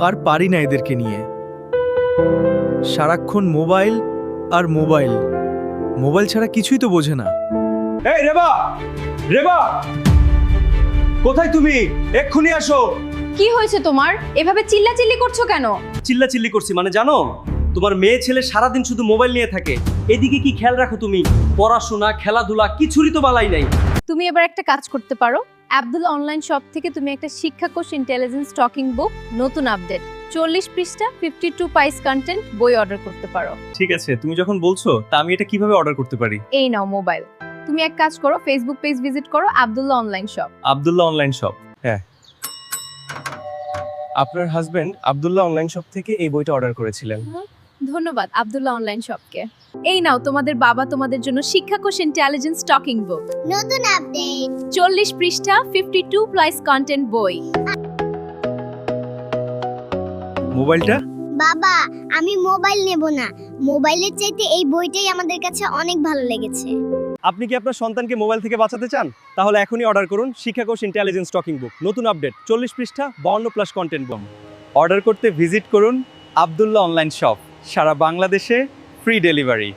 আর পারি না এদেরকে নিয়ে। সারাক্ষণ মোবাইল আর মোবাইল, মোবাইল ছাড়া কিছুই তো বোঝে না। এই রেবা, রেবা, কোথায় তুমি? এক্ষুনি আসো। কি হয়েছে তোমার? এভাবে চিল্লাচিল্লি করছো কেন? চিল্লাচিল্লি করছি মানে জানো, তোমার মেয়ে ছেলে সারাদিন শুধু মোবাইল নিয়ে থাকে। এদিকে কি খেয়াল রাখো তুমি? পড়াশোনা, খেলাধুলা কিছুরই তো বালাই নাই। তুমি এবার একটা কাজ করতে পারো। আব্দুল অনলাইন শপ থেকে তুমি একটা শিক্ষাকোষ ইন্টেলিজেন্স টকিং বুক নতুন আপডেট 40 পৃষ্ঠা 52 পাইস কন্টেন্ট বই অর্ডার করতে পারো। ঠিক আছে, তুমি যখন বলছো তা আমি এটা কিভাবে অর্ডার করতে পারি? এই নাও মোবাইল। তুমি এক কাজ করো, ফেসবুক পেজ ভিজিট করো Abdullah online shop. Abdullah online shop, হ্যাঁ। আপনার হাজবেন্ড আব্দুল্লাহ অনলাইন শপ থেকে এই বইটা অর্ডার করেছিলেন। ধন্যবাদ আব্দুল্লাহ অনলাইন শপকে। এই নাও তোমাদের বাবা তোমাদের জন্য শিক্ষাকোষ ইন্টেলিজেন্স টকিং বুক নতুন আপডেট 40 পৃষ্ঠা 52 প্লাস কন্টেন্ট বই। মোবাইলটা? বাবা, আমি মোবাইল নেব না। মোবাইলের চাইতে এই বইটাই আমাদের কাছে অনেক ভালো লেগেছে। আপনি কি আপনার সন্তানকে মোবাইল থেকে বাঁচাতে চান? তাহলে এখনই অর্ডার করুন শিক্ষাকোষ ইন্টেলিজেন্স টকিং বুক নতুন আপডেট 40 পৃষ্ঠা 52 প্লাস কন্টেন্ট বুক। অর্ডার করতে ভিজিট করুন আব্দুল্লাহ অনলাইন শপ। সারা বাংলাদেশে ফ্রি ডেলিভারি।